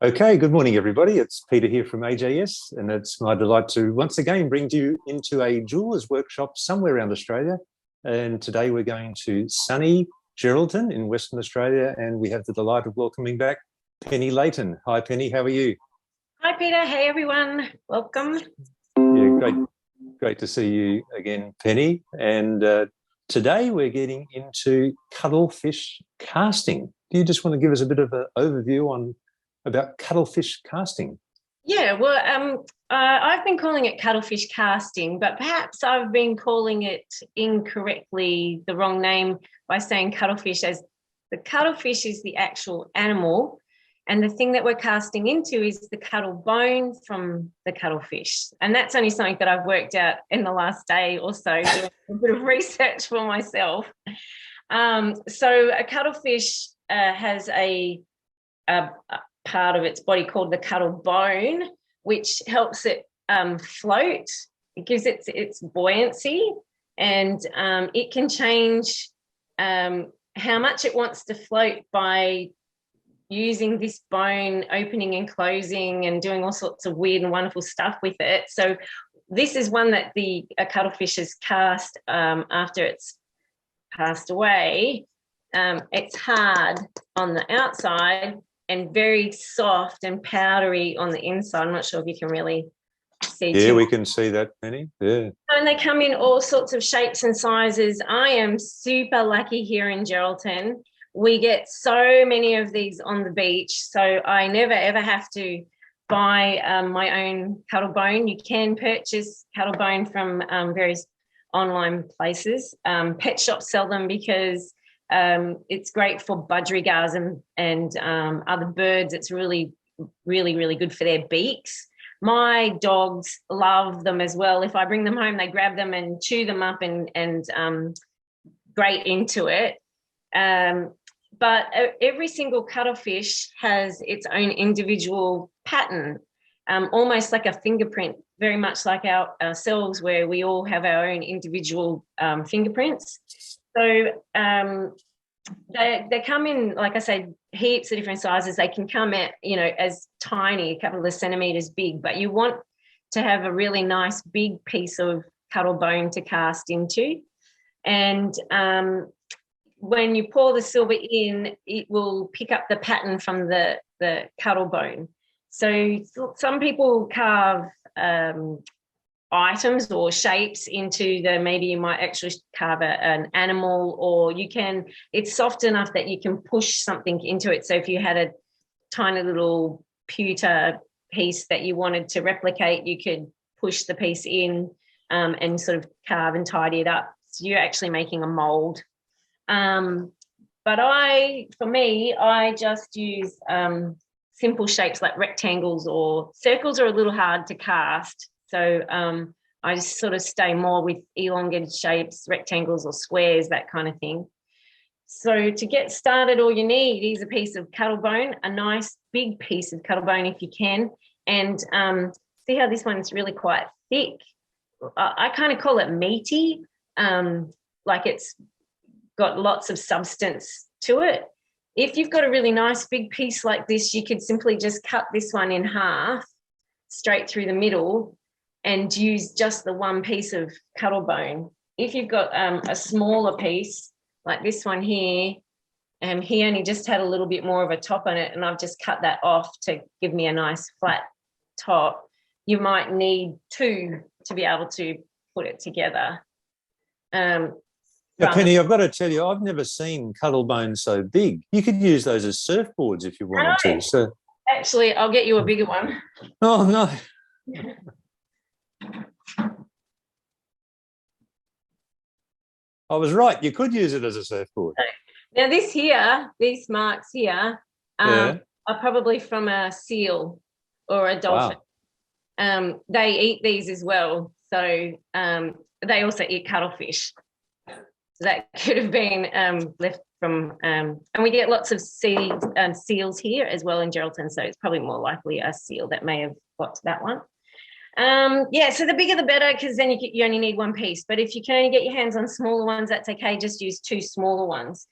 Okay, good morning, everybody. It's Peter here from AJS, and it's my delight to once again bring you into a jeweler's workshop somewhere around Australia. And today we're going to sunny Geraldton in Western Australia, and we have the delight of welcoming back Penny Layton. Hi, Penny. How are you? Hi, Peter. Hey, everyone. Welcome. Yeah, great to see you again, Penny. And today we're getting into cuttlefish casting. Do you just want to give us a bit of an overview on about cuttlefish casting? Yeah, well, I've been calling it cuttlefish casting, but perhaps I've been calling it incorrectly, the wrong name, by saying cuttlefish, as the cuttlefish is the actual animal, and the thing that we're casting into is the cuttlebone from the cuttlefish. And that's only something that I've worked out in the last day or so, doing a bit of research for myself. So a cuttlefish has a part of its body called the cuttlebone, which helps it float. It gives it its buoyancy, and it can change how much it wants to float by using this bone opening and closing and doing all sorts of weird and wonderful stuff with it. So this is one that a cuttlefish has cast after it's passed away. It's hard on the outside and very soft and powdery on the inside. I'm not sure if you can really see. Yeah, we can see that, Penny. Yeah. And they come in all sorts of shapes and sizes. I am super lucky here in Geraldton. We get so many of these on the beach, so I never, ever have to buy my own cuttlebone. You can purchase cuttlebone from various online places. Pet shops sell them because it's great for budgerigars and other birds. It's really, really, really good for their beaks. My dogs love them as well. If I bring them home, they grab them and chew them up and grate into it. But every single cuttlefish has its own individual pattern, almost like a fingerprint, very much like ourselves, where we all have our own individual fingerprints. So they come in, like I said, heaps of different sizes. They can come at, as tiny, a couple of centimeters big, but you want to have a really nice big piece of cuttlebone to cast into. And when you pour the silver in, it will pick up the pattern from the cuttlebone. So some people carve items or shapes into maybe you might actually carve an animal, or it's soft enough that you can push something into it. So if you had a tiny little pewter piece that you wanted to replicate, you could push the piece in and sort of carve and tidy it up. So you're actually making a mold. But for me, I just use simple shapes like rectangles, or circles are a little hard to cast. So I just sort of stay more with elongated shapes, rectangles or squares, that kind of thing. So to get started, all you need is a piece of cuttlebone, a nice big piece of cuttlebone if you can. And see how this one's really quite thick. I kind of call it meaty, like it's got lots of substance to it. If you've got a really nice big piece like this, you could simply just cut this one in half straight through the middle and use just the one piece of cuttlebone. If you've got a smaller piece like this one here, and he only just had a little bit more of a top on it, and I've just cut that off to give me a nice flat top, you might need two to be able to put it together. Now, Penny, I've got to tell you, I've never seen cuttlebone so big. You could use those as surfboards if you wanted to. So, actually, I'll get you a bigger one. Oh, no. I was right. You could use it as a surfboard. Now, these marks here are probably from a seal or a dolphin. Wow. They eat these as well. So they also eat cuttlefish. So that could have been left from, and we get lots of seals here as well in Geraldton. So it's probably more likely a seal that may have got to that one. So the bigger the better, because then you only need one piece. But if you can only get your hands on smaller ones, that's okay. Just use two smaller ones.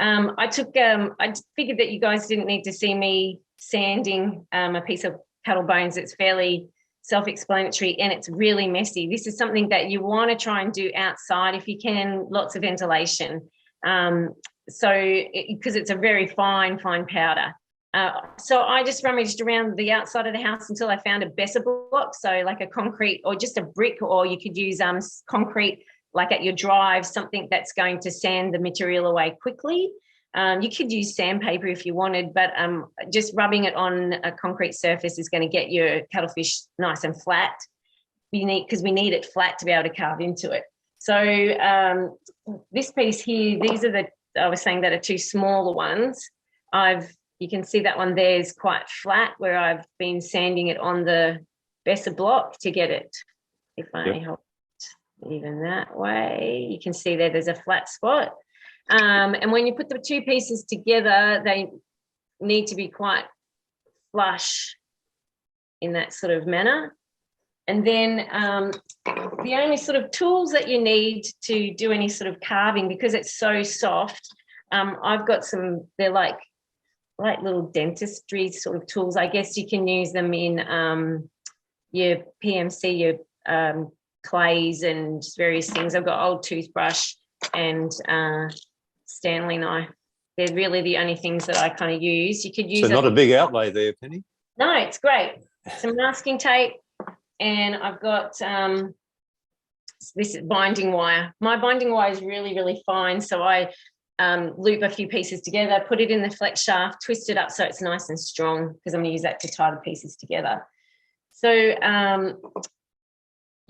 I figured that you guys didn't need to see me sanding a piece of cattle bones. It's fairly self-explanatory and it's really messy. This is something that you want to try and do outside if you can, lots of ventilation. Because it's a very fine powder. So I just rummaged around the outside of the house until I found a Besser block, so like a concrete or just a brick, or you could use concrete like at your drive, something that's going to sand the material away quickly. You could use sandpaper if you wanted, but just rubbing it on a concrete surface is going to get your cuttlefish nice and flat. Because we need it flat to be able to carve into it. So this piece here, these are I was saying that are two smaller ones. You can see that one there is quite flat, where I've been sanding it on the Besser block to get it. If I hold it even that way, you can see there's a flat spot. And when you put the two pieces together, they need to be quite flush in that sort of manner. And then the only sort of tools that you need to do any sort of carving, because it's so soft, I've got they're like little dentistry sort of tools. I guess you can use them in your PMC, your clays and various things. I've got old toothbrush and Stanley knife. They're really the only things that I kind of use. You could use. So not a big outlay there, Penny. No, it's great. Some masking tape, and I've got this binding wire. My binding wire is really, really fine, so I loop a few pieces together, put it in the flex shaft, twist it up so it's nice and strong, because I'm going to use that to tie the pieces together. So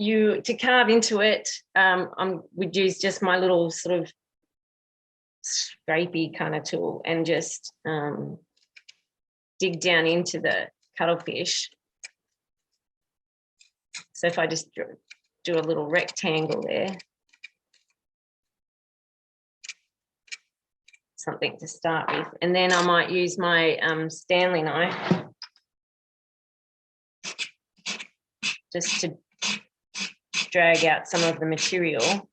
to carve into it, I would use just my little sort of scrapey kind of tool and just dig down into the cuttlefish. So if I just do a little rectangle there, something to start with, and then I might use my Stanley knife just to drag out some of the material.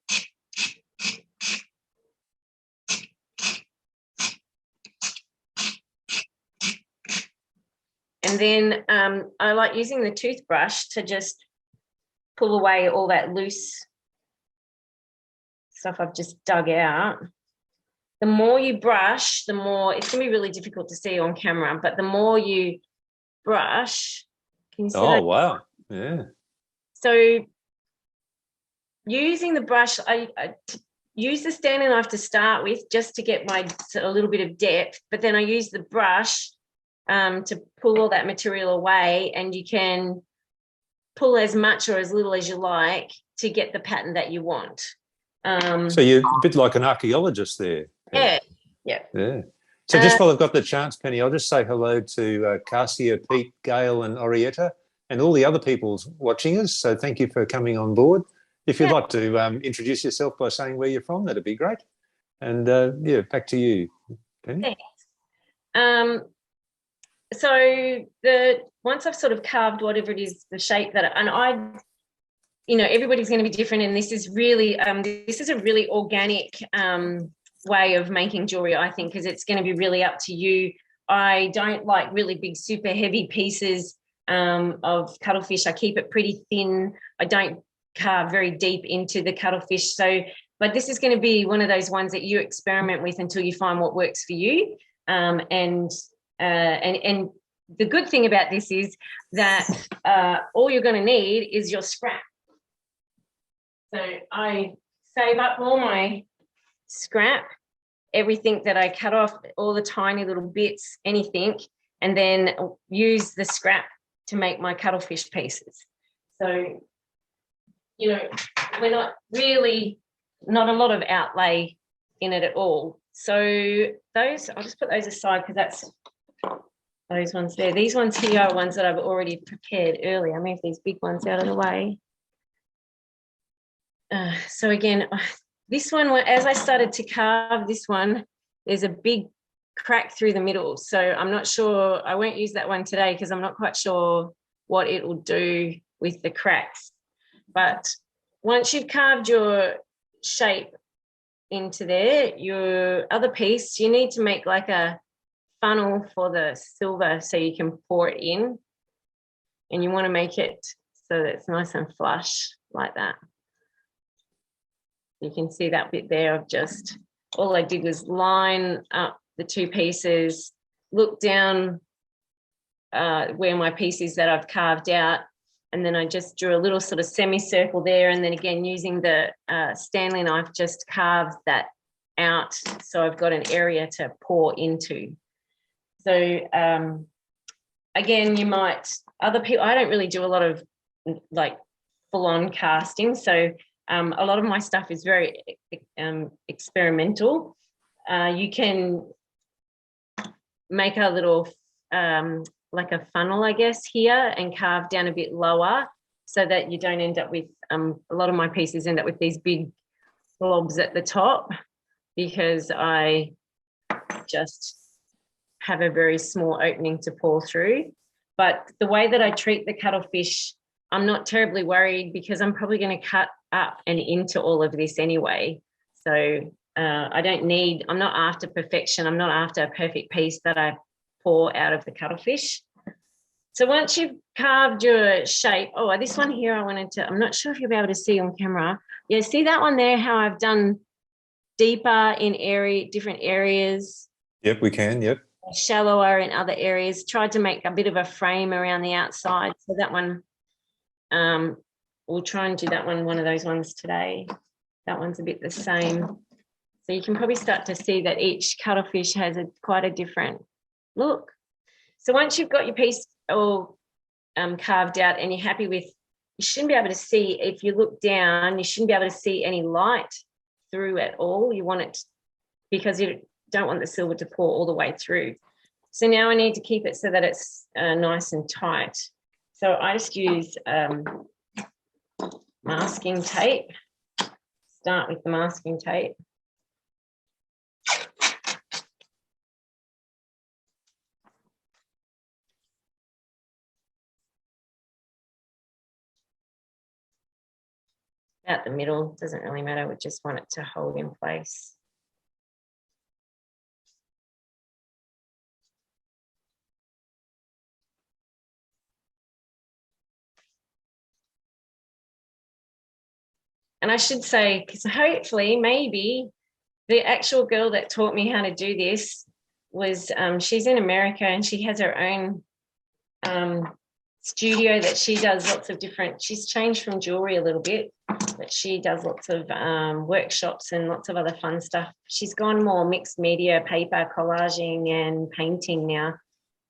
And then I like using the toothbrush to just pull away all that loose stuff I've just dug out. The more you brush, the more, it's going to be really difficult to see on camera, but the more you brush, can you see that? Oh, wow. Yeah. So using the brush, I use the Stanley knife to start with, just to get a little bit of depth, but then I use the brush to pull all that material away, and you can pull as much or as little as you like to get the pattern that you want. So you're a bit like an archaeologist there. Yeah. So just while I've got the chance, Penny, I'll just say hello to Cassia, Pete, Gail and Orietta and all the other people watching us. So thank you for coming on board. If you'd like to introduce yourself by saying where you're from, that'd be great. And back to you, Penny. Thanks. So once I've sort of carved whatever it is, the shape that, everybody's going to be different, and this is really this is a really organic way of making jewelry, I think, because it's going to be really up to you. I don't like really big, super heavy pieces of cuttlefish. I keep it pretty thin. I don't carve very deep into the cuttlefish. But this is going to be one of those ones that you experiment with until you find what works for you. And the good thing about this is that all you're going to need is your scrap. So I save up all my scrap, everything that I cut off, all the tiny little bits, anything, and then use the scrap to make my cuttlefish pieces. So, we're not a lot of outlay in it at all. So I'll just put those aside, because that's those ones there. These ones here are ones that I've already prepared earlier. I'll move these big ones out of the way. So again, this one, as I started to carve this one, there's a big crack through the middle. So I'm not sure, I won't use that one today because I'm not quite sure what it will do with the cracks. But once you've carved your shape into there. Your other piece, you need to make like a funnel for the silver so you can pour it in, and you want to make it so that it's nice and flush like that. You can see that bit there of just, all I did was line up the two pieces, look down where my piece is that I've carved out, and then I just drew a little sort of semicircle there, and then again using the Stanley knife just carved that out so I've got an area to pour into. So again, you might, other people, I don't really do a lot of like full-on casting, so a lot of my stuff is very experimental. You can make a little like a funnel, I guess, here, and carve down a bit lower so that you don't end up with, a lot of my pieces end up with these big blobs at the top, because I just have a very small opening to pour through. But the way that I treat the cuttlefish, I'm not terribly worried, because I'm probably going to cut up and into all of this anyway. So I'm not after perfection. I'm not after a perfect piece that I pour out of the cuttlefish. So once you've carved your shape, this one here I'm not sure if you'll be able to see on camera. Yeah, see that one there, how I've done deeper in different areas? Yep, we can, yep. Shallower in other areas. Tried to make a bit of a frame around the outside. So that one, we'll try and do that one of those ones today. That one's a bit the same. So you can probably start to see that each cuttlefish has quite a different look. So once you've got your piece all carved out and you're happy with, you shouldn't be able to see, if you look down, you shouldn't be able to see any light through at all. You want it, because you don't want the silver to pour all the way through. So now I need to keep it so that it's nice and tight. So I just use masking tape. Start with the masking tape. About the middle, doesn't really matter, we just want it to hold in place. And I should say, because hopefully maybe the actual girl that taught me how to do this was, she's in America, and she has her own studio that she does lots of different, she's changed from jewelry a little bit, but she does lots of workshops and lots of other fun stuff. She's gone more mixed media, paper, collaging and painting now.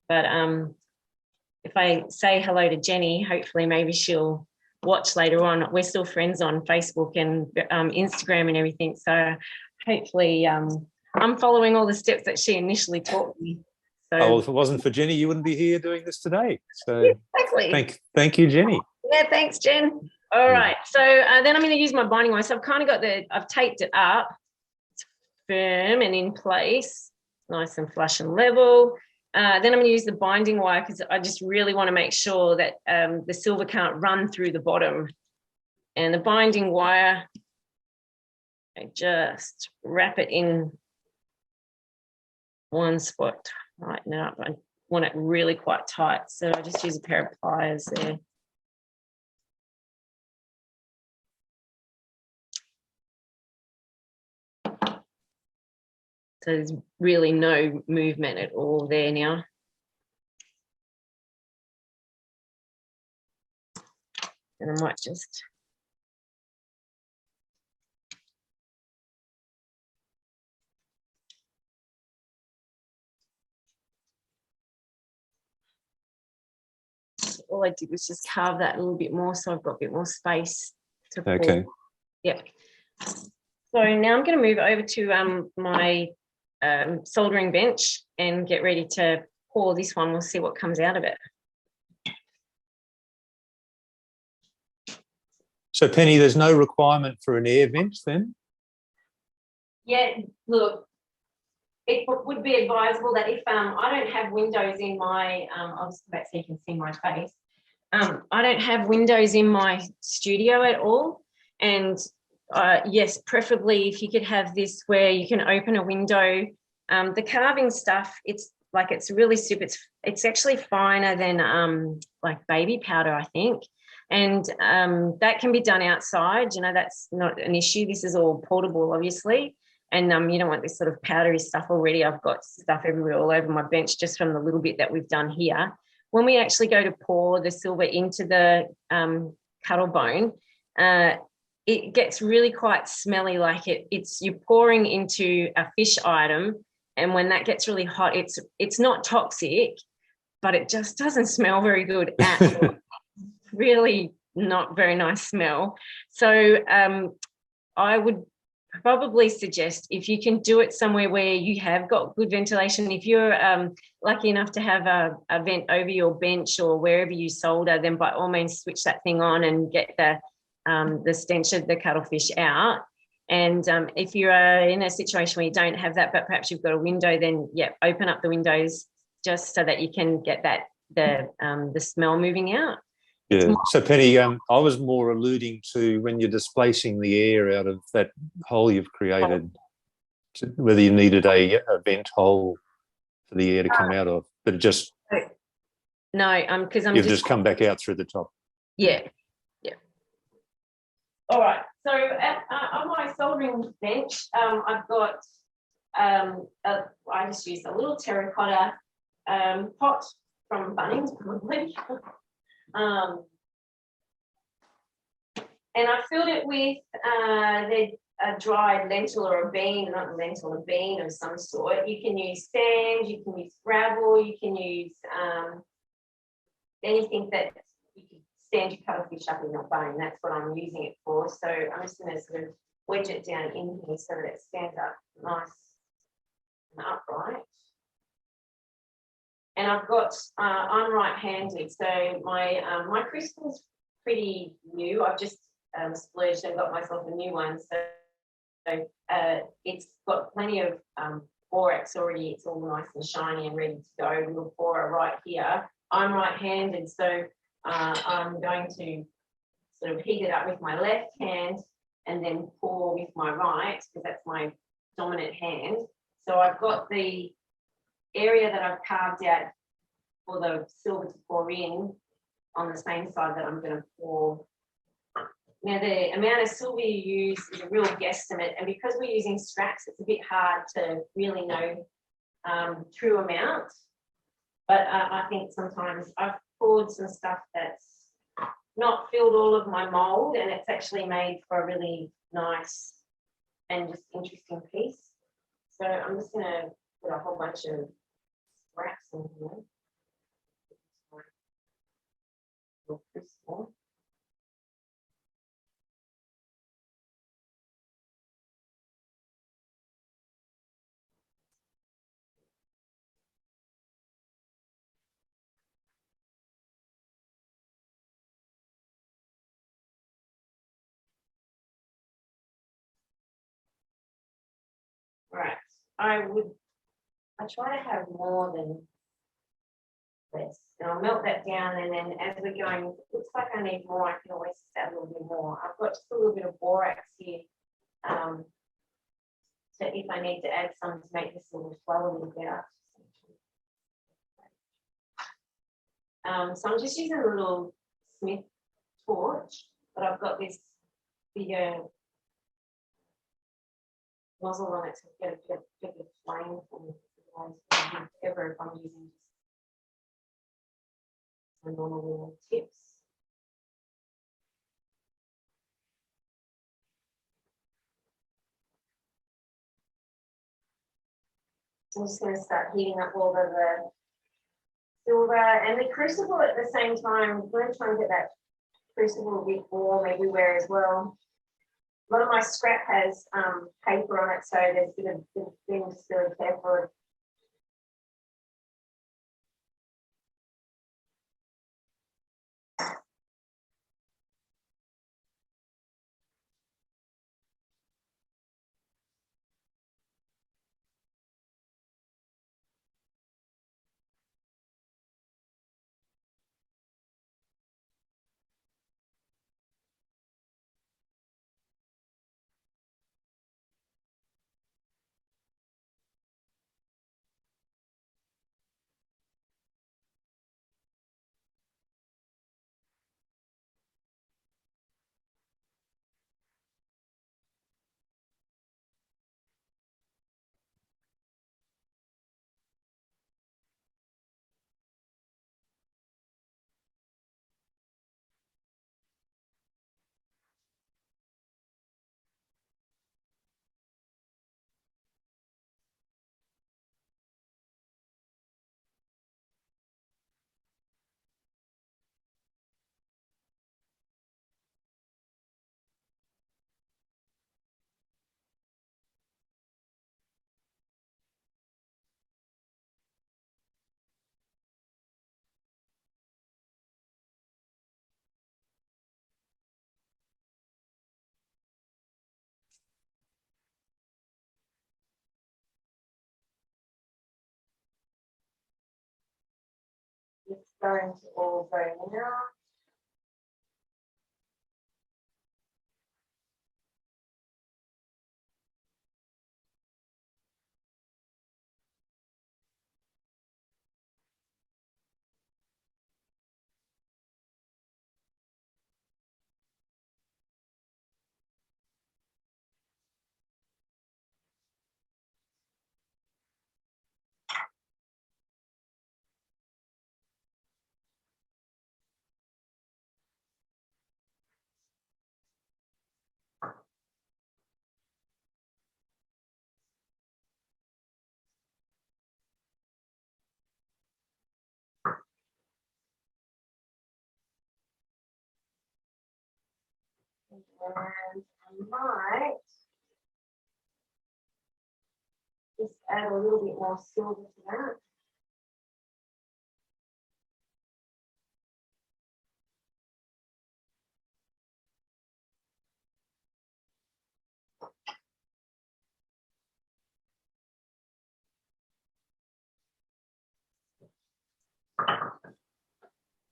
But if I say hello to Jenny, hopefully maybe she'll watch later on. We're still friends on Facebook and Instagram and everything. So hopefully I'm following all the steps that she initially taught me. So, if it wasn't for Jenny, you wouldn't be here doing this today. So exactly. Thank you, Jenny. Yeah, thanks, Jen. All right. So then I'm going to use my binding wire. So I've kind of got I've taped it up. It's firm and in place, nice and flush and level. Then I'm going to use the binding wire, because I just really want to make sure that the silver can't run through the bottom. And the binding wire, I just wrap it in one spot, tighten it up. I want it really quite tight, so I just use a pair of pliers there. So there's really no movement at all there now. And I might just all I did was just carve that a little bit more, so I've got a bit more space to pour. Okay. Yep. So now I'm going to move over to my soldering bench and get ready to pour this one. We'll see what comes out of it. So Penny, there's no requirement for an air vent then? Yeah, look, it would be advisable that if I don't have windows in my, I'll just go back so you can see my face. I don't have windows in my studio at all, and Yes, preferably if you could have this where you can open a window. The carving stuff, it's really super. It's actually finer than like baby powder, I think. And that can be done outside. You know, that's not an issue. This is all portable, obviously. And you don't want this sort of powdery stuff already. I've got stuff everywhere all over my bench just from the little bit that we've done here. When we actually go to pour the silver into the cuttlebone, it gets really quite smelly. Like you're pouring into a fish item, and when that gets really hot, it's not toxic, but it just doesn't smell very good at all. Really not very nice smell. So I would probably suggest if you can do it somewhere where you have got good ventilation. If you're lucky enough to have a vent over your bench or wherever you solder, then by all means switch that thing on and get the stench of the cuttlefish out. And if you're in a situation where you don't have that, but perhaps you've got a window, then open up the windows just so that you can get the smell moving out. Yeah. So, Penny, I was more alluding to when you're displacing the air out of that hole you've created, whether you needed a vent hole for the air to come out of, but just because you've just come back out through the top. Yeah. All right. So on my soldering bench, I've got I just used a little terracotta pot from Bunnings, probably. And I filled it with a dried lentil or a bean, not a lentil, a bean of some sort. You can use sand, you can use gravel, you can use anything that you can stand your cuttlefish up in your bone. That's what I'm using it for. So I'm just going to sort of wedge it down in here so that it stands up nice and upright. And I've got, I'm right-handed, so my crystal's pretty new. I've just splurged and got myself a new one. So it's got plenty of borax already. It's all nice and shiny and ready to go. We'll pour it right here. I'm right-handed, so I'm going to sort of heat it up with my left hand and then pour with my right, because that's my dominant hand. So I've got the area that I've carved out for the silver to pour in on the same side that I'm going to pour. Now, the amount of silver you use is a real guesstimate, and because we're using scraps, it's a bit hard to really know true amount. But I think sometimes I've poured some stuff that's not filled all of my mould, and it's actually made for a really nice and just interesting piece. So I'm just going to put a whole bunch of scraps in here. Right. I try to have more than this. And I'll melt that down, and then as we're going, if it looks like I need more, I can always add a little bit more. I've got just a little bit of borax here. So if I need to add some to make this a little flow a little better. So I'm just using a little Smith torch, but I've got this bigger nozzle on it to get a bit of flame from ever if I'm using my normal little tips. So I'm just going to start heating up all of the silver and the crucible at the same time. I'm going to try and get that crucible a bit warm everywhere as well. A lot of my scrap has paper on it, so there's a bit of things to really care for. going to all go now. And I might just add a little bit more silver to that.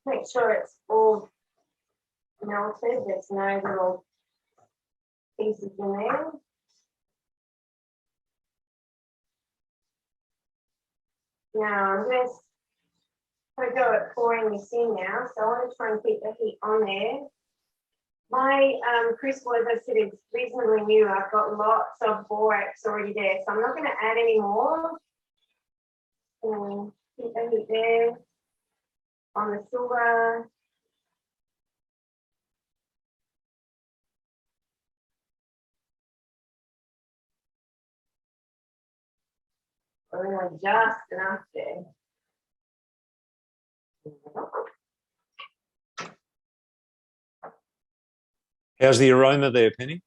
Make sure it's all melted. There's no little pieces in there. Now I'm going to go at pouring this in now. So I want to try and keep the heat on there. My crucible, as I said, is reasonably new. I've got lots of borax already there, so I'm not going to add any more. Keep the heat there on the silver. Only just enough there. How's the aroma there, Penny?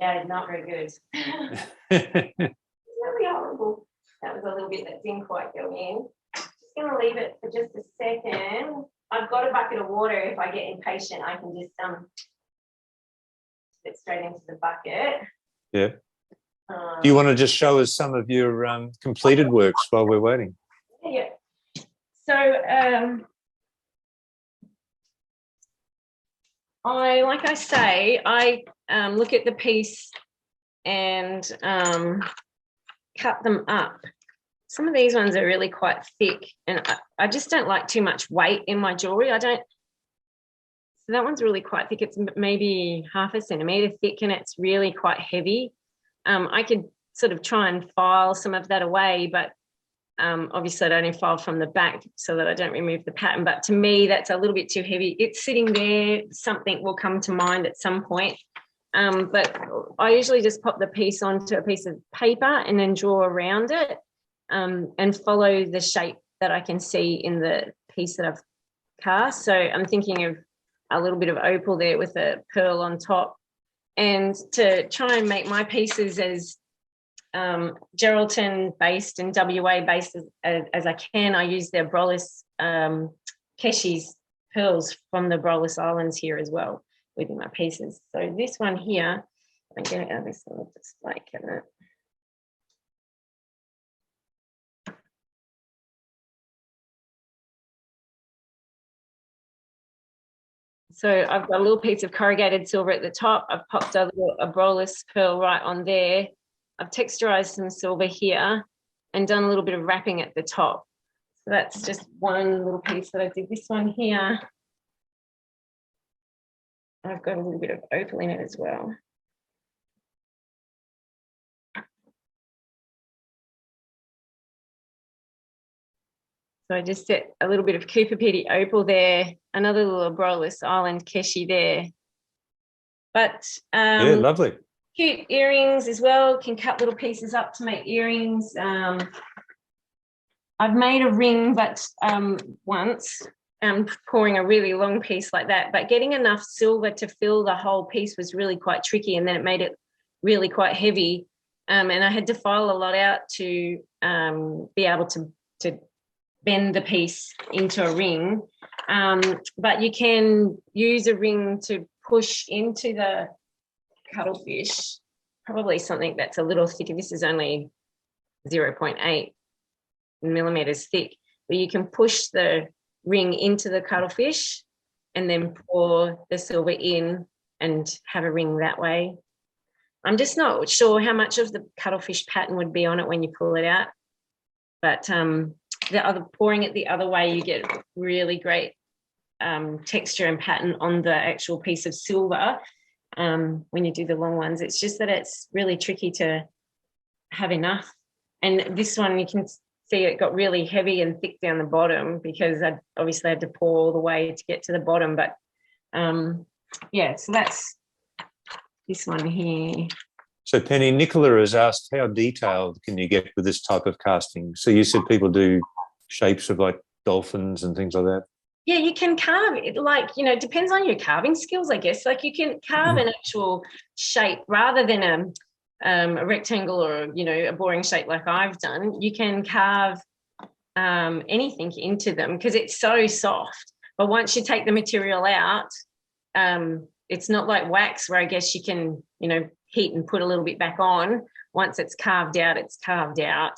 Yeah, not very good. It's really horrible. That was a little bit that didn't quite go in. Just going to leave it for just a second. I've got a bucket of water. If I get impatient, I can just put it straight into the bucket. Yeah. Do you want to just show us some of your completed works while we're waiting? Yeah. So like I say, I look at the piece and cut them up. Some of these ones are really quite thick, and I just don't like too much weight in my jewelry. So that one's really quite thick. It's maybe 0.5 centimetre thick, and it's really quite heavy. I could sort of try and file some of that away, but obviously I'd only file from the back so that I don't remove the pattern. But to me, that's a little bit too heavy. It's sitting there. Something will come to mind at some point. But I usually just pop the piece onto a piece of paper and then draw around it and follow the shape that I can see in the piece that I've cast. So I'm thinking of a little bit of opal there with a pearl on top. And to try and make my pieces as Geraldton based and WA based as I can, I use their Brollis Keshi's pearls from the Brollis Islands here as well within my pieces. So this one here, I'm going to add this little display cabinet. So I've got a little piece of corrugated silver at the top. I've popped a Brollis pearl right on there. I've texturized some silver here and done a little bit of wrapping at the top. So that's just one little piece that I did. This one here, I've got a little bit of opal in it as well. So I just set a little bit of Cooper Pedy opal there, another little Brollis Island Keshi there. But yeah, lovely. Cute earrings as well. Can cut little pieces up to make earrings. I've made a ring, but once pouring a really long piece like that, but getting enough silver to fill the whole piece was really quite tricky, and then it made it really quite heavy. And I had to file a lot out to be able to bend the piece into a ring. But you can use a ring to push into the cuttlefish, probably something that's a little thicker. This is only 0.8 millimeters thick, but you can push the ring into the cuttlefish and then pour the silver in and have a ring that way. I'm just not sure how much of the cuttlefish pattern would be on it when you pull it out. But pouring it the other way, you get really great texture and pattern on the actual piece of silver when you do the long ones. It's just that it's really tricky to have enough. And this one, you can see it got really heavy and thick down the bottom because I obviously had to pour all the way to get to the bottom. But yeah, so that's this one here. So Penny, Nicola has asked, how detailed can you get with this type of casting? So you said people do shapes of like dolphins and things like that. Yeah, you can carve it, like, you know, it depends on your carving skills, I guess. Like you can carve an actual shape rather than a rectangle or, you know, a boring shape like I've done. You can carve anything into them because it's so soft. But once you take the material out, it's not like wax where I guess you can, you know, heat and put a little bit back on. Once it's carved out, it's carved out.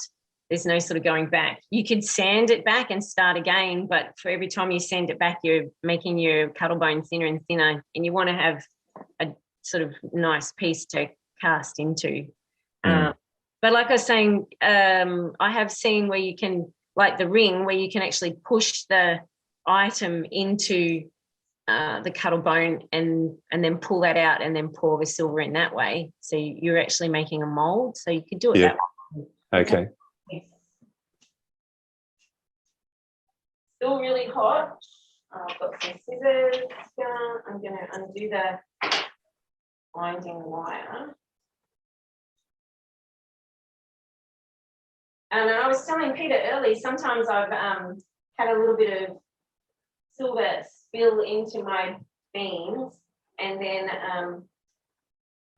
There's no sort of going back. You could sand it back and start again, but for every time you sand it back, you're making your cuttlebone thinner and thinner, and you want to have a sort of nice piece to cast into. But like I was saying, I have seen where you can, like the ring, where you can actually push the item into the cuttlebone and then pull that out and then pour the silver in that way. So you're actually making a mold. So you could do it that way. Okay. Still really hot. I've got some scissors. I'm going to undo the winding wire. And I was telling Peter early, sometimes I've had a little bit of silver spill into my beans and then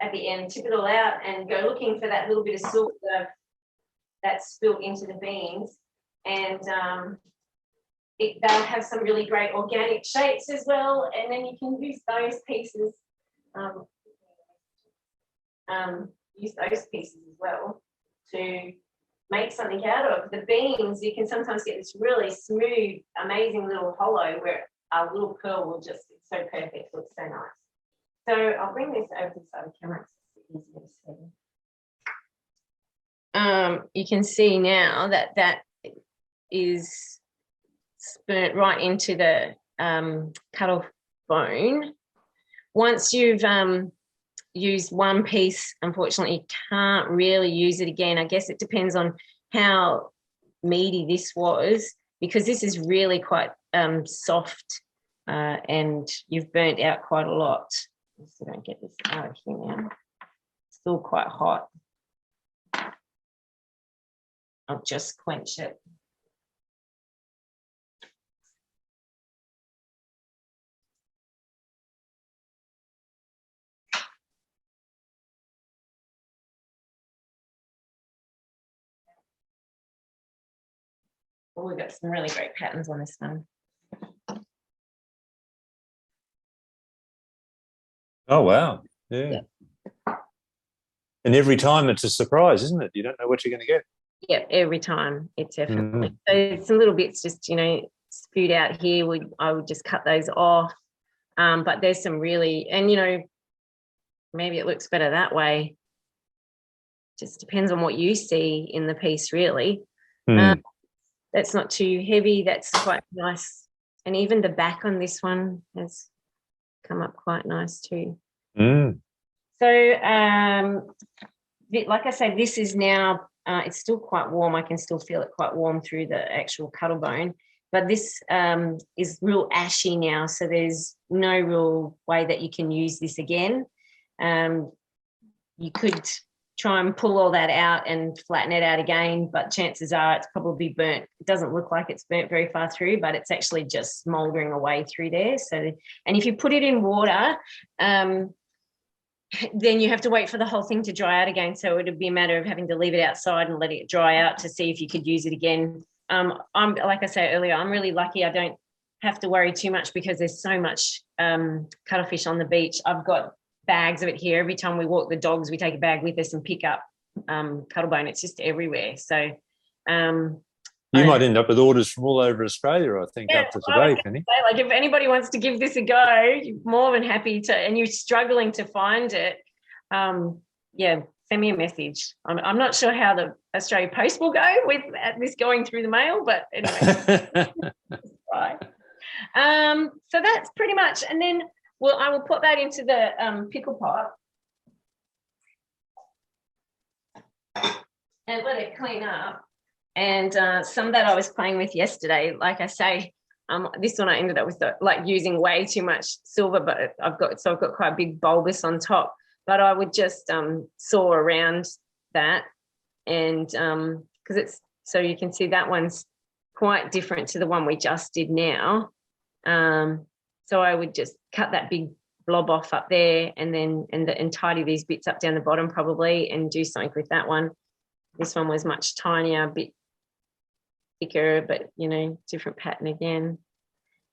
at the end tip it all out and go looking for that little bit of silver that's spilled into the beans. And they'll have some really great organic shapes as well, and then you can use those pieces as well to make something out of. The beans, you can sometimes get this really smooth, amazing little hollow where a little pearl will just, it's so perfect, looks so nice. So I'll bring this over to the side of the camera so it's easier to see. You can see now that that is burnt right into the cut-off bone. Once you've used one piece, unfortunately, you can't really use it again. I guess it depends on how meaty this was, because this is really quite soft and you've burnt out quite a lot. So don't get this out of here now. It's still quite hot. I'll just quench it. Oh, we've got some really great patterns on this one. Oh, wow. Yeah. And every time it's a surprise, isn't it? You don't know what you're going to get. Yeah, every time. It's definitely. So some little bits just, you know, spewed out here. I would just cut those off. But there's some really, and, you know, maybe it looks better that way. Just depends on what you see in the piece, really. That's not too heavy. That's quite nice. And even the back on this one has come up quite nice too. So, like I say, this is now, it's still quite warm. I can still feel it quite warm through the actual cuttlebone. But this is real ashy now, so there's no real way that you can use this again. You could try and pull all that out and flatten it out again, but chances are it's probably burnt. It doesn't look like it's burnt very far through, but it's actually just smouldering away through there. So, and if you put it in water, then you have to wait for the whole thing to dry out again. So it would be a matter of having to leave it outside and let it dry out to see if you could use it again. I'm, like I said earlier, I'm really lucky. I don't have to worry too much because there's so much cuttlefish on the beach. I've got bags of it here. Every time we walk the dogs, we take a bag with us and pick up cuttlebone. It's just everywhere. So You might end up with orders from all over Australia, I think, after today, Penny. Say, like, if anybody wants to give this a go, you're more than happy to, and you're struggling to find it, yeah, send me a message. I'm not sure how the Australia Post will go with this going through the mail, but anyway. Right. So that's pretty much, and then I will put that into the pickle pot and let it clean up. And some that I was playing with yesterday, like I say, this one I ended up with using way too much silver, but I've got quite a big bulbous on top. But I would just saw around that, and because it's so you can see that one's quite different to the one we just did now. So I would just cut that big blob off up there, and then and tidy these bits up down the bottom probably, and do something with that one. This one was much tinier, a bit thicker, but different pattern again.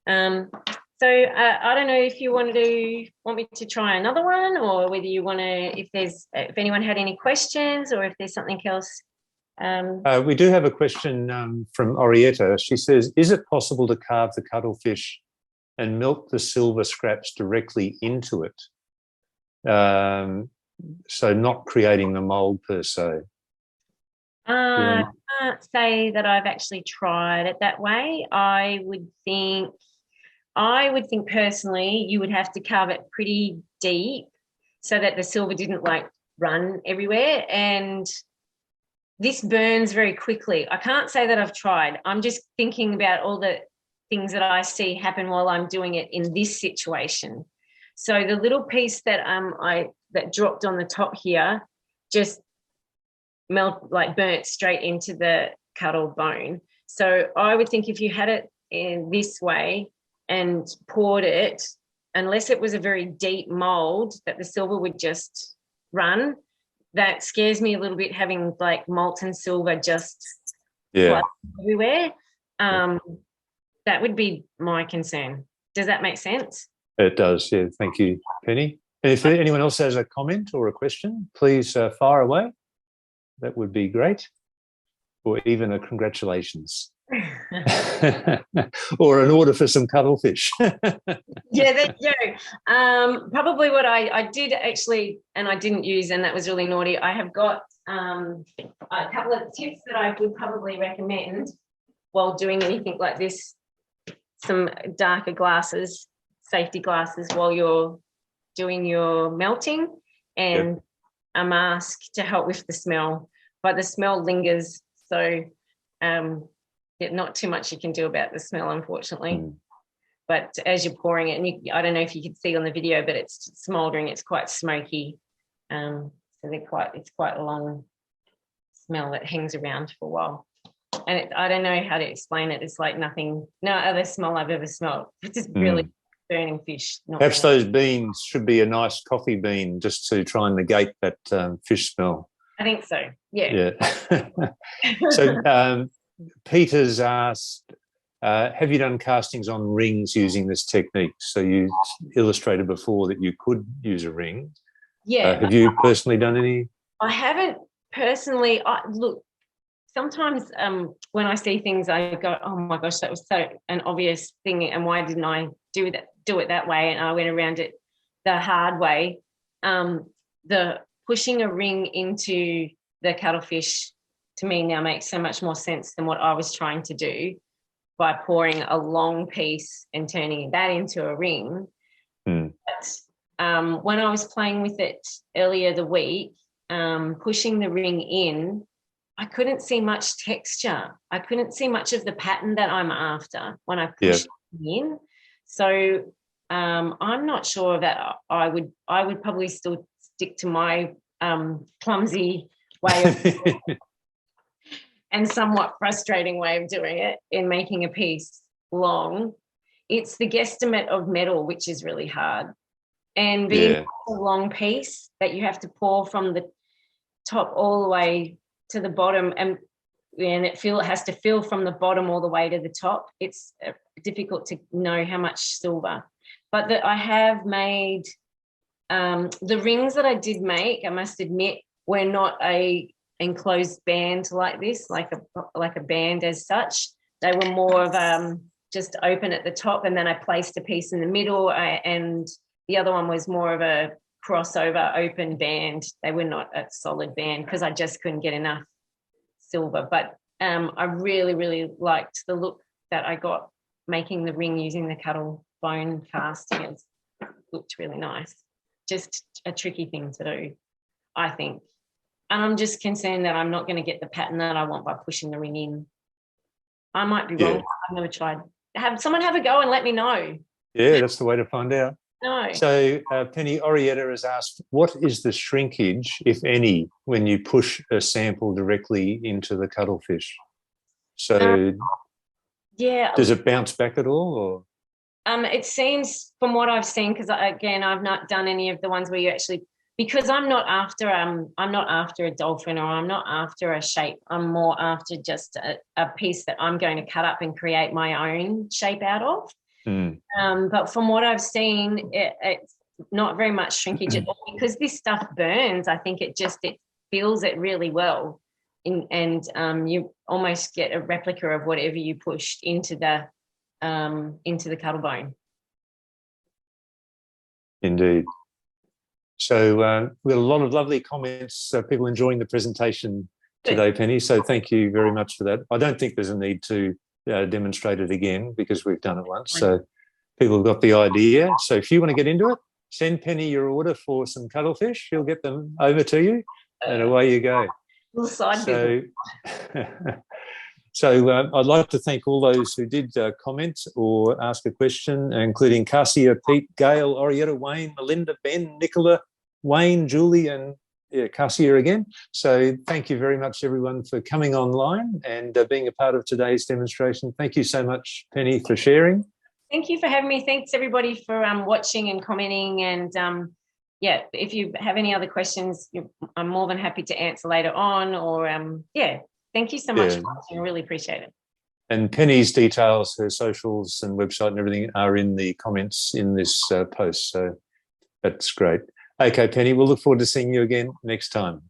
So I don't know if you want me to try another one, or whether you want to, if anyone had any questions, or if there's something else. We do have a question from Orietta. She says, is it possible to carve the cuttlefish and melt the silver scraps directly into it? So not creating the mould per se. I can't say that I've actually tried it that way. I would think personally you would have to carve it pretty deep so that the silver didn't run everywhere, and this burns very quickly. I can't say that I've tried. I'm just thinking about all the things that I see happen while I'm doing it in this situation. So the little piece that that dropped on the top here just burnt straight into the cuttlebone. So I would think if you had it in this way and poured it, unless it was a very deep mold that the silver would just run, that scares me a little bit, having molten silver just everywhere. That would be my concern. Does that make sense? It does, yeah. Thank you, Penny. And if anyone else has a comment or a question, please fire away. That would be great. Or even a congratulations. Or an order for some cuttlefish. Yeah, there you go. Probably what I did actually, and I didn't use, and that was really naughty. I have got a couple of tips that I would probably recommend while doing anything like this. Some darker glasses, safety glasses, while you're doing your melting, and a mask to help with the smell. But the smell lingers, so not too much you can do about the smell, unfortunately. But as you're pouring it, and I don't know if you can see on the video, but it's smouldering, it's quite smoky. So it's quite a long smell that hangs around for a while. And I don't know how to explain it. It's like no other smell I've ever smelled. It's just really burning fish. Perhaps those beans should be a nice coffee bean, just to try and negate that fish smell. I think so, yeah. So Peter's asked, have you done castings on rings using this technique? So you illustrated before that you could use a ring. Yeah. Have you personally done any? I haven't personally. Look, sometimes when I see things, I go, oh my gosh, that was so an obvious thing, and why didn't I do it that way? And I went around it the hard way. The pushing a ring into the cuttlefish to me now makes so much more sense than what I was trying to do by pouring a long piece and turning that into a ring. But when I was playing with it earlier the week, pushing the ring in, I couldn't see much texture. I couldn't see much of the pattern that I'm after when I pushed it in. So I'm not sure that I would probably still stick to my clumsy way of and somewhat frustrating way of doing it in making a piece long. It's the guesstimate of metal, which is really hard. And being a long piece that you have to pour from the top all the way to the bottom, and it has to fill from the bottom all the way to the top. It's difficult to know how much silver. But I have made the rings that I did make, I must admit, were not a enclosed band like this, like a band as such. They were more of just open at the top, and then I placed a piece in the middle, and the other one was more of a crossover open band. They were not a solid band because I just couldn't get enough silver. But I really, really liked the look that I got making the ring using the Cuttlebone casting. It looked really nice. Just a tricky thing to do, I think. And I'm just concerned that I'm not going to get the pattern that I want by pushing the ring in. I might be wrong. I've never tried. Have someone have a go and let me know. Yeah, that's the way to find out. No. So Penny Orietta has asked, what is the shrinkage, if any, when you push a sample directly into the cuttlefish? So does it bounce back at all? Or? It seems, from what I've seen, because again, I've not done any of the ones where you actually, because I'm not after a dolphin, or I'm not after a shape. I'm more after just a piece that I'm going to cut up and create my own shape out of. But from what I've seen, it's not very much shrinkage at all, because this stuff burns. I think it feels it really well, and you almost get a replica of whatever you pushed into the cuttlebone. Indeed. So we had a lot of lovely comments, people enjoying the presentation today, Penny. So thank you very much for that. I don't think there's a need to demonstrate it again, because we've done it once. So people have got the idea. So if you want to get into it, send Penny your order for some cuttlefish. She'll get them over to you, and away you go. So I'd like to thank all those who did comment or ask a question, including Cassia, Pete, Gail, Orietta, Wayne, Melinda, Ben, Nicola, Wayne, Julie, and Cassia again. So thank you very much, everyone, for coming online and being a part of today's demonstration. Thank you so much, Penny, for sharing. Thank you for having me. Thanks, everybody, for watching and commenting. And, if you have any other questions, I'm more than happy to answer later on. Or, thank you so much for watching. I really appreciate it. And Penny's details, her socials and website and everything, are in the comments in this post. So that's great. Okay, Penny, we'll look forward to seeing you again next time.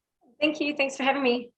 Thank you. Thanks for having me.